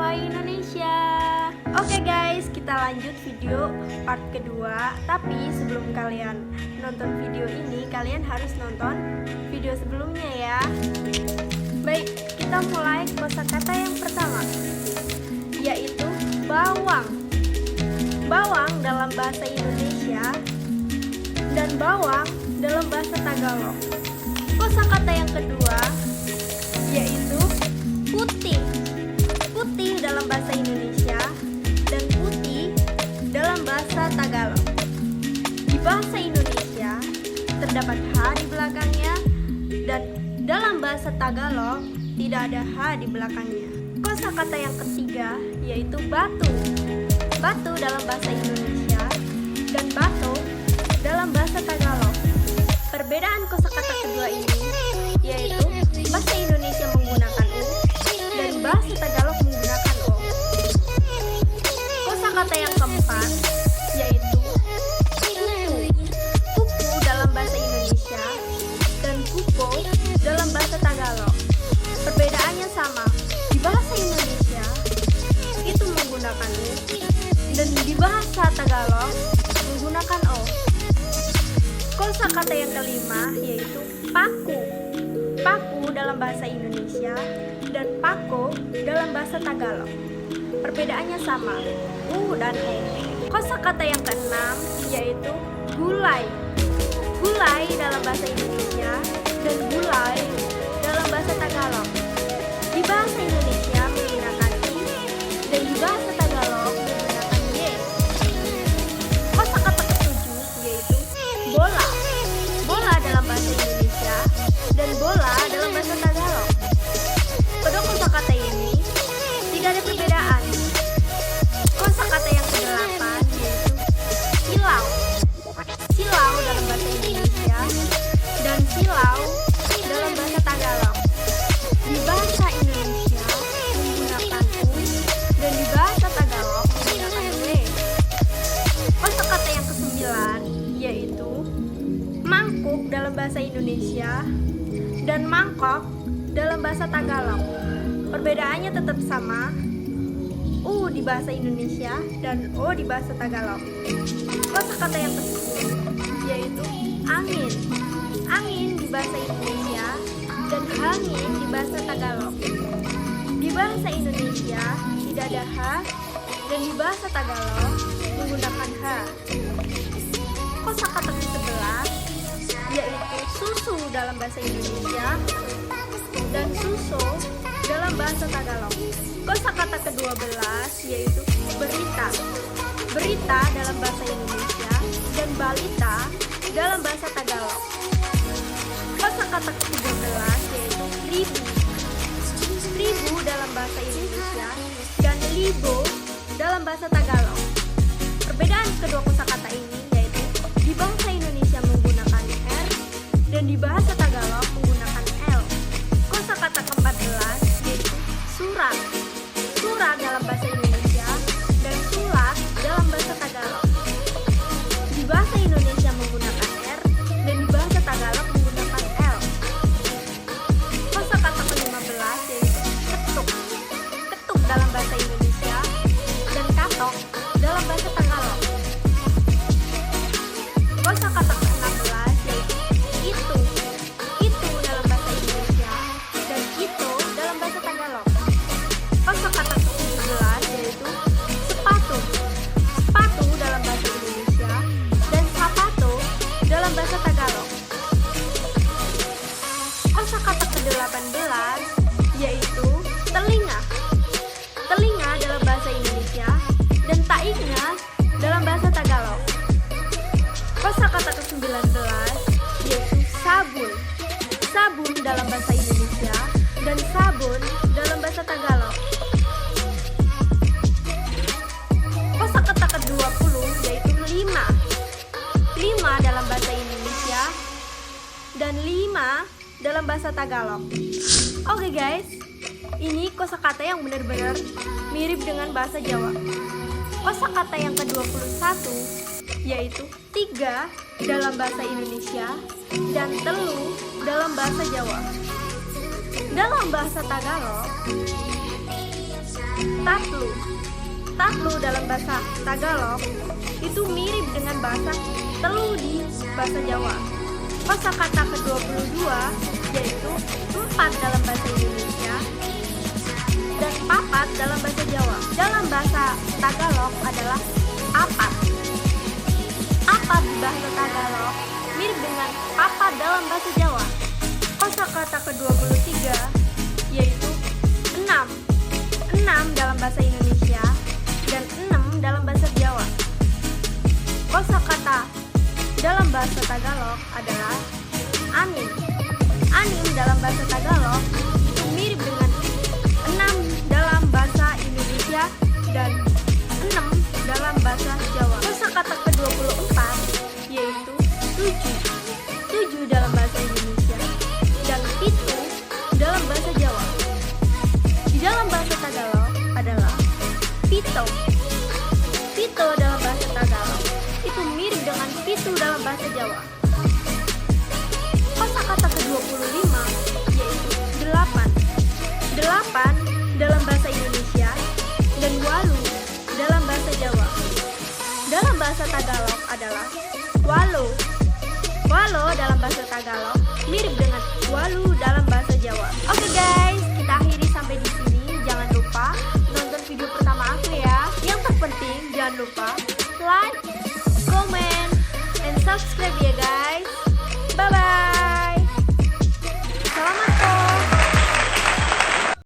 Mahasiswa Indonesia. Oke guys, kita lanjut video part kedua. Tapi sebelum kalian nonton video ini, kalian harus nonton video sebelumnya ya. Baik, kita mulai kosakata yang pertama, yaitu bawang. Bawang dalam bahasa Indonesia dan bawang dalam bahasa Tagalog. Kosakata yang kedua yaitu putih. Putih dalam bahasa Indonesia dan putih dalam bahasa Tagalog. Di bahasa Indonesia terdapat H di belakangnya dan dalam bahasa Tagalog tidak ada H di belakangnya. Kosakata yang ketiga yaitu batu. Batu dalam bahasa Indonesia dan batu dalam bahasa Tagalog. Perbedaan kosakata kedua ini yaitu bahasa Indonesia menggunakan U dan bahasa Tagalog menggunakan O. Kosakata yang keempat yaitu kupu. Kupu dalam bahasa Indonesia dan kupo dalam bahasa Tagalog. Perbedaannya sama. Di bahasa Indonesia itu menggunakan U dan di bahasa Tagalog menggunakan O. Kosakata yang kelima yaitu paku. Paku dalam bahasa Indonesia dan pako dalam bahasa Tagalog. Perbedaannya sama, U dan O. Kosakata yang keenam yaitu gulai. Gulai dalam bahasa Indonesia dan gulai dalam bahasa Tagalog. Di bahasa Indonesia menggunakan I dan di bahasa Tagalog menggunakan Y. Kosakata ketujuh yaitu bola. Bola dalam bahasa Indonesia dan bola dalam bahasa Tagalog. Pada kosakata ini tidak ada perbedaan. Kosakata yang kedelapan yaitu silau. Silau dalam bahasa Indonesia dan silau dalam bahasa Tagalog. Di bahasa Indonesia menggunakan U dan di bahasa Tagalog menggunakan W. Kosakata yang kesembilan yaitu mangkuk dalam bahasa Indonesia dan mangkok dalam bahasa Tagalog. Perbedaannya tetap sama, U di bahasa Indonesia dan O di bahasa Tagalog. Kosakata yang ke-10 yaitu angin. Angin di bahasa Indonesia dan angin di bahasa Tagalog. Di bahasa Indonesia tidak ada H dan di bahasa Tagalog menggunakan H. Kosakata ke-11 yaitu susu dalam bahasa Indonesia dan susu dalam bahasa Tagalog. Kosakata ke-12 yaitu berita. Berita dalam bahasa Indonesia dan balita dalam bahasa Tagalog. Kosakata ke-13 yaitu ribu. Ribu dalam bahasa Indonesia dan libo dalam bahasa Tagalog. Perbedaan kedua kosakata ini yaitu di bahasa Indonesia menggunakan R dan di bahasa Tagalog menggunakan L. Kosakata ke-14 yaitu surat. Surat dalam bahasa Indonesia dan surat dalam bahasa Tagalog. Di bahasa Indonesia menggunakan R dan di bahasa Tagalog menggunakan L. Kosakata ke-15 yaitu ketuk. Ketuk dalam bahasa Indonesia dan katok dalam bahasa Tagalog. Kosakata ke-16 yaitu itu. Itu dalam bahasa Indonesia dan itu dalam bahasa Tagalog. Kosakata ke-17 yaitu sepatu. Sepatu dalam bahasa Indonesia dan sapato dalam bahasa Tagalog. Kosakata ke-18 yaitu telinga. Telinga dalam bahasa Indonesia dan tainga dalam bahasa Tagalog. Kosakata ke-19 yaitu sabun. Sabun dalam bahasa Indonesia dan sabun dalam bahasa Tagalog. Kosakata ke-20 yaitu lima. Lima dalam bahasa Indonesia dan lima dalam bahasa Tagalog. Oke guys, ini kosakata yang benar-benar mirip dengan bahasa Jawa. Kosakata yang ke-21 yaitu tiga dalam bahasa Indonesia dan telu dalam bahasa Jawa. Dalam bahasa Tagalog, tatlu. Tatlu dalam bahasa Tagalog itu mirip dengan bahasa telu di bahasa Jawa. Kosakata ke-22 yaitu 4 dalam bahasa Indonesia dan papat dalam bahasa Jawa. Dalam bahasa Tagalog adalah apat. Apat di bahasa Tagalog mirip dengan papat dalam bahasa Jawa. Kosakata ke-23 yaitu 6. 6 dalam bahasa Indonesia dan 6 dalam bahasa Jawa. Kosakata dalam bahasa Tagalog adalah anim. Anim dalam bahasa Tagalog itu mirip dengan 6 dalam bahasa Indonesia dan 6 dalam bahasa Jawa. Kosakata ke-24 yaitu 7. 7 dalam bahasa Indonesia dan pitu dalam bahasa Jawa. Di dalam bahasa Tagalog adalah pito. Pito dalam bahasa Tagalog itu mirip dengan pitu dalam bahasa Jawa. Kosakata ke-25 yaitu 8. 8 dalam bahasa Indonesia dan 8 dalam bahasa Jawa. Dalam bahasa Tagalog adalah walo. Walo dalam bahasa Tagalog mirip dengan walu dalam bahasa Jawa. Oke guys, kita akhiri sampai di sini. Jangan lupa nonton video pertama aku ya. Yang terpenting jangan lupa like, comment, and subscribe ya guys. Bye bye.